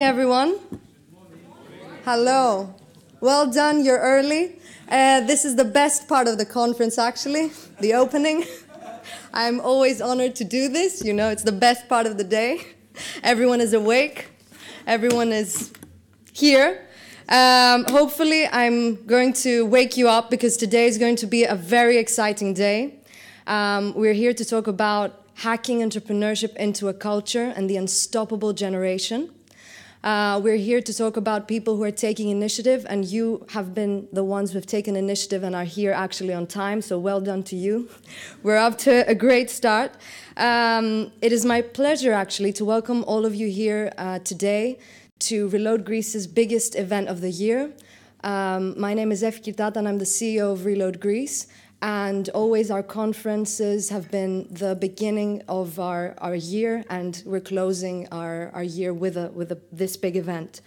Everyone. Hello. Well done, you're early. This is the best part of the conference, actually, the opening. I'm always honored to do this. You know, it's the best part of the day. Everyone is awake. Everyone is here. Hopefully, I'm going to wake you up because today is going to be a very exciting day. We're here to talk about hacking entrepreneurship into a culture and the unstoppable generation. We're here to talk about people who are taking initiative, and you have been the ones who have taken initiative and are here actually on time, so well done to you. We're up to a great start. It is my pleasure actually to welcome all of you here today to Reload Greece's biggest event of the year. My name is Effie Kyrtata and I'm the CEO of Reload Greece. And always our conferences have been the beginning of our year, and we're closing our year with this big event.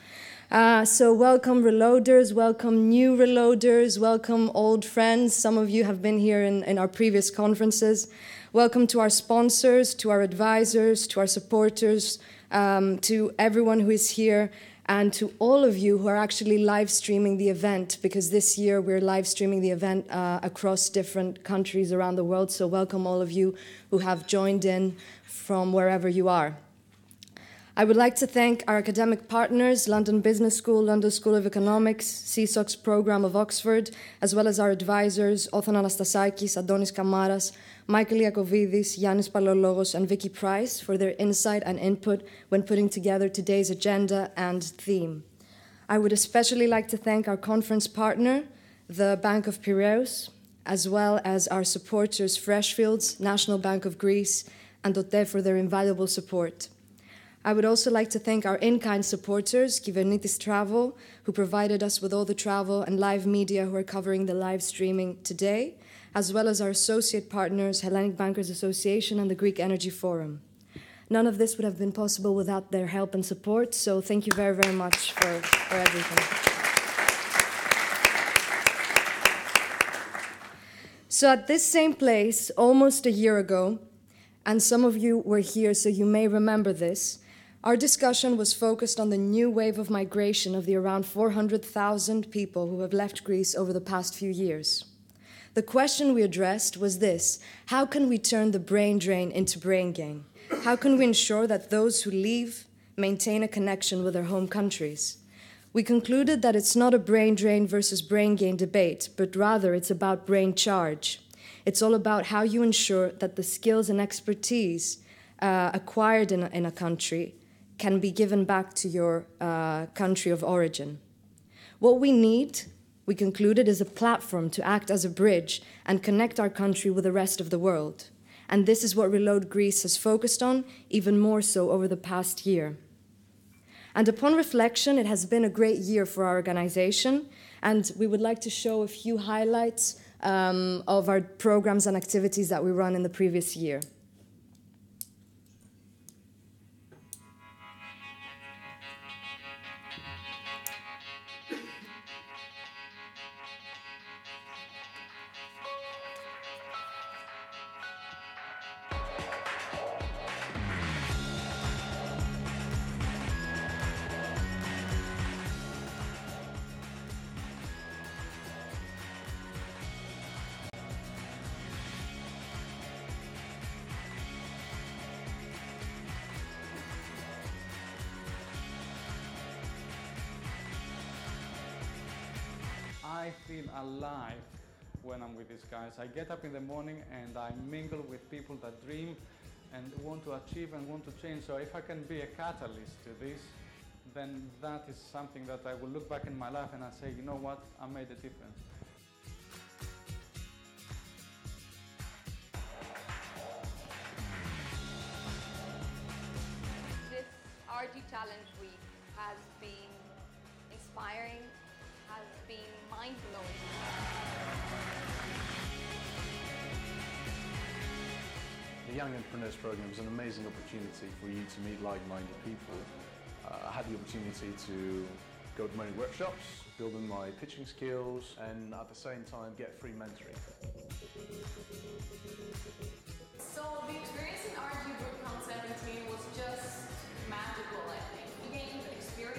So welcome reloaders, welcome new reloaders, welcome old friends. Some of you have been here in our previous conferences. Welcome to our sponsors, to our advisors, to our supporters, to everyone who is here, and to all of you who are actually live streaming the event, because this year we're live streaming the event across different countries around the world. So welcome all of you who have joined in from wherever you are. I would like to thank our academic partners, London Business School, London School of Economics, CSOC's program of Oxford, as well as our advisors, Othon Anastasakis, Adonis Kamaras, Michael Iakovidis, Yannis Palologos, and Vicky Price for their insight and input when putting together today's agenda and theme. I would especially like to thank our conference partner, the Bank of Piraeus, as well as our supporters, Freshfields, National Bank of Greece, and OTE for their invaluable support. I would also like to thank our in-kind supporters, Kyvernitis Travel, who provided us with all the travel and live media who are covering the live streaming today, as well as our associate partners, Hellenic Bankers Association and the Greek Energy Forum. None of this would have been possible without their help and support, so thank you very, very much for everything. So at this same place, almost a year ago, and some of you were here, so you may remember this, our discussion was focused on the new wave of migration of the around 400,000 people who have left Greece over the past few years. The question we addressed was this: how can we turn the brain drain into brain gain? How can we ensure that those who leave maintain a connection with their home countries? We concluded that it's not a brain drain versus brain gain debate, but rather it's about brain charge. It's all about how you ensure that the skills and expertise acquired in a country can be given back to your country of origin. What we need, we concluded, is a platform to act as a bridge and connect our country with the rest of the world. And this is what Reload Greece has focused on, even more so over the past year. And upon reflection, it has been a great year for our organization, and we would like to show a few highlights of our programs and activities that we run in the previous year. I feel alive when I'm with these guys. I get up in the morning and I mingle with people that dream and want to achieve and want to change. So if I can be a catalyst to this, then that is something that I will look back in my life and I say, you know what, I made a difference. This RG Challenge Week has been inspiring, has been mind-blowing. The Young Entrepreneurs Program is an amazing opportunity for you to meet like-minded people. I had the opportunity to go to many workshops, build on my pitching skills, and at the same time get free mentoring. So the experience in RG Bootcamp 17 was just magical, I think. We gained experience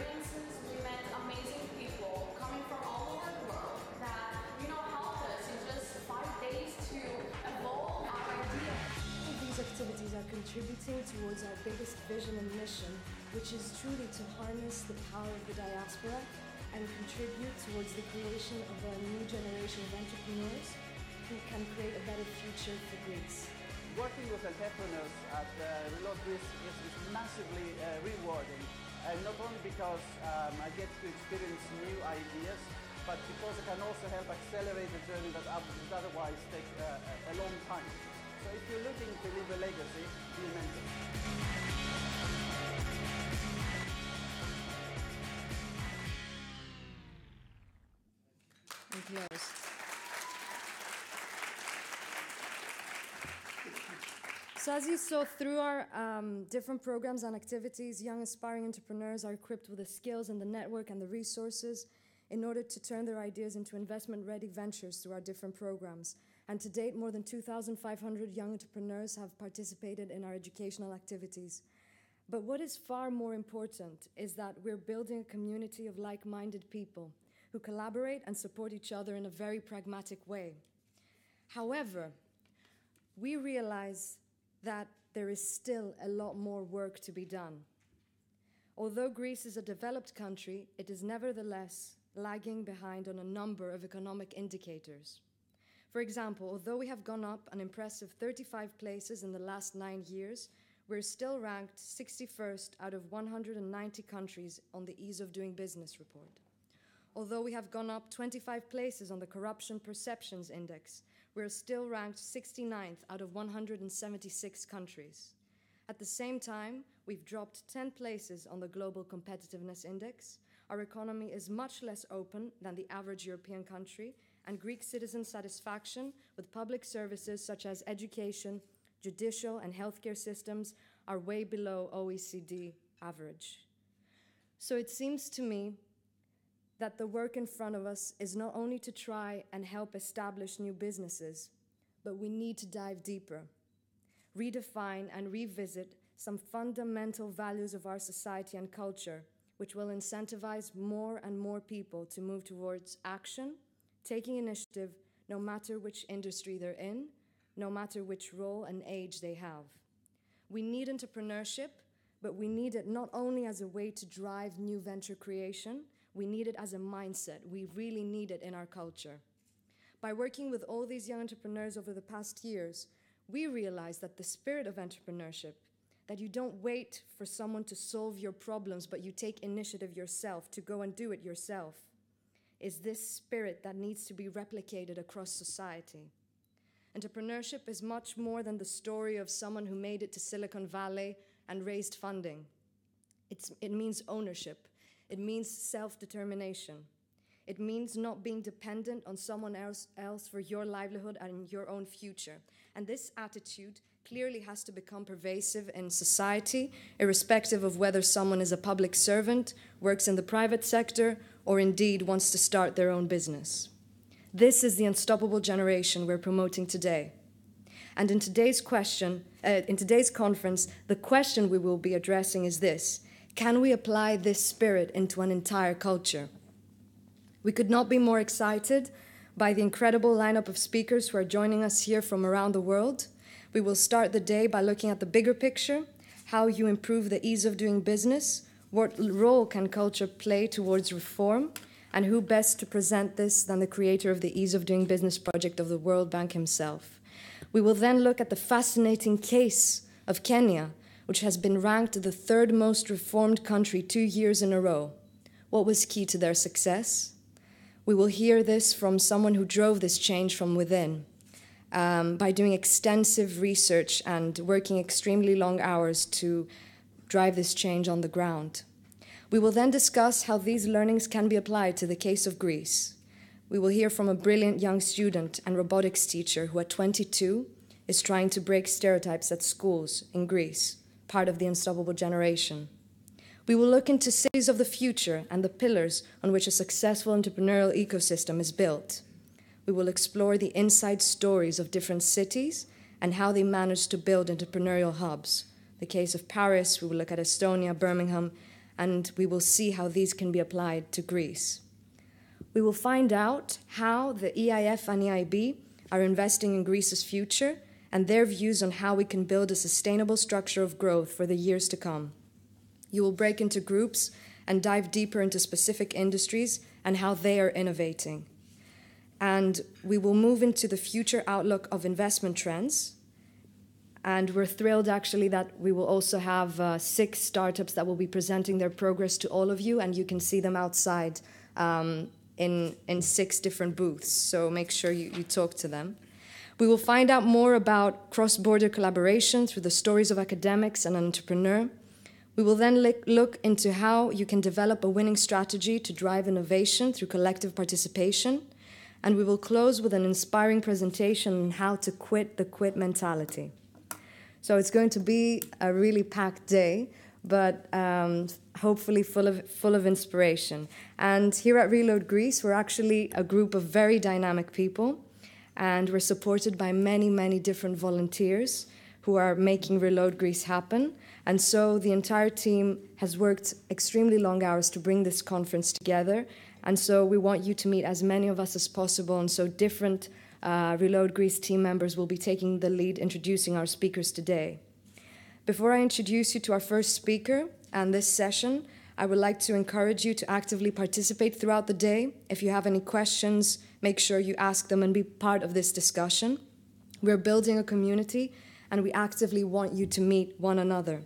contributing towards our biggest vision and mission, which is truly to harness the power of the diaspora and contribute towards the creation of a new generation of entrepreneurs who can create a better future for Greece. Working with entrepreneurs at Reload Greece is massively rewarding, and not only because I get to experience new ideas, but because I can also help accelerate the journey that would otherwise take a long time. So if you're looking to leave a legacy, be a mentor. And close. So as you saw through our different programs and activities, young aspiring entrepreneurs are equipped with the skills and the network and the resources in order to turn their ideas into investment-ready ventures through our different programs. And to date, more than 2,500 young entrepreneurs have participated in our educational activities. But what is far more important is that we're building a community of like-minded people who collaborate and support each other in a very pragmatic way. However, we realize that there is still a lot more work to be done. Although Greece is a developed country, it is nevertheless lagging behind on a number of economic indicators. For example, although we have gone up an impressive 35 places in the last 9 years, we're still ranked 61st out of 190 countries on the Ease of Doing Business report. Although we have gone up 25 places on the Corruption Perceptions Index, we're still ranked 69th out of 176 countries. At the same time, we've dropped 10 places on the Global Competitiveness Index. Our economy is much less open than the average European country, and Greek citizen satisfaction with public services such as education, judicial, and healthcare systems are way below OECD average. So it seems to me that the work in front of us is not only to try and help establish new businesses, but we need to dive deeper, redefine and revisit some fundamental values of our society and culture, which will incentivize more and more people to move towards action, taking initiative no matter which industry they're in, no matter which role and age they have. We need entrepreneurship, but we need it not only as a way to drive new venture creation, we need it as a mindset. We really need it in our culture. By working with all these young entrepreneurs over the past years, we realized that the spirit of entrepreneurship, that you don't wait for someone to solve your problems, but you take initiative yourself to go and do it yourself, is this spirit that needs to be replicated across society. Entrepreneurship is much more than the story of someone who made it to Silicon Valley and raised funding. It means ownership. It means self-determination. It means not being dependent on someone else for your livelihood and your own future. And this attitude clearly has to become pervasive in society, irrespective of whether someone is a public servant, works in the private sector, or indeed wants to start their own business. This is the unstoppable generation we're promoting today. And in today's conference, the question we will be addressing is this: can we apply this spirit into an entire culture? We could not be more excited by the incredible lineup of speakers who are joining us here from around the world. We will start the day by looking at the bigger picture, how you improve the ease of doing business, what role can culture play towards reform, and who best to present this than the creator of the Ease of Doing Business project of the World Bank himself. We will then look at the fascinating case of Kenya, which has been ranked the third most reformed country 2 years in a row. What was key to their success? We will hear this from someone who drove this change from within, by doing extensive research and working extremely long hours to drive this change on the ground. We will then discuss how these learnings can be applied to the case of Greece. We will hear from a brilliant young student and robotics teacher who at 22 is trying to break stereotypes at schools in Greece, part of the unstoppable generation. We will look into cities of the future and the pillars on which a successful entrepreneurial ecosystem is built. We will explore the inside stories of different cities and how they manage to build entrepreneurial hubs. The case of Paris, we will look at Estonia, Birmingham, and we will see how these can be applied to Greece. We will find out how the EIF and EIB are investing in Greece's future and their views on how we can build a sustainable structure of growth for the years to come. You will break into groups and dive deeper into specific industries and how they are innovating. And we will move into the future outlook of investment trends. And we're thrilled, actually, that we will also have 6 startups that will be presenting their progress to all of you, and you can see them outside in 6 different booths, so make sure you talk to them. We will find out more about cross-border collaboration through the stories of academics and an entrepreneur. We will then look into how you can develop a winning strategy to drive innovation through collective participation. And we will close with an inspiring presentation on how to quit the quit mentality. So it's going to be a really packed day, but hopefully full of inspiration. And here at Reload Greece, we're actually a group of very dynamic people, and we're supported by many, many different volunteers who are making Reload Greece happen. And so the entire team has worked extremely long hours to bring this conference together. And so we want you to meet as many of us as possible. And so different Reload Greece team members will be taking the lead introducing our speakers today. Before I introduce you to our first speaker and this session, I would like to encourage you to actively participate throughout the day. If you have any questions, make sure you ask them and be part of this discussion. We're building a community, and we actively want you to meet one another.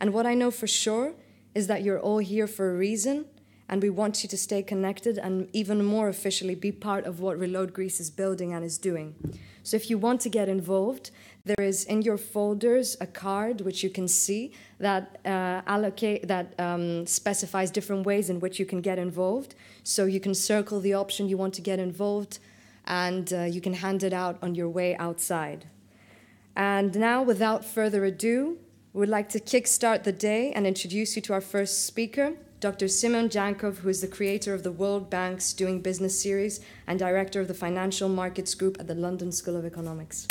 And what I know for sure is that you're all here for a reason, and we want you to stay connected and even more officially be part of what Reload Greece is building and is doing. So if you want to get involved, there is in your folders a card which you can see that specifies different ways in which you can get involved. So you can circle the option you want to get involved, and you can hand it out on your way outside. And now, without further ado, we'd like to kickstart the day and introduce you to our first speaker, Dr. Simon Jankov, who is the creator of the World Bank's Doing Business series and director of the Financial Markets Group at the London School of Economics.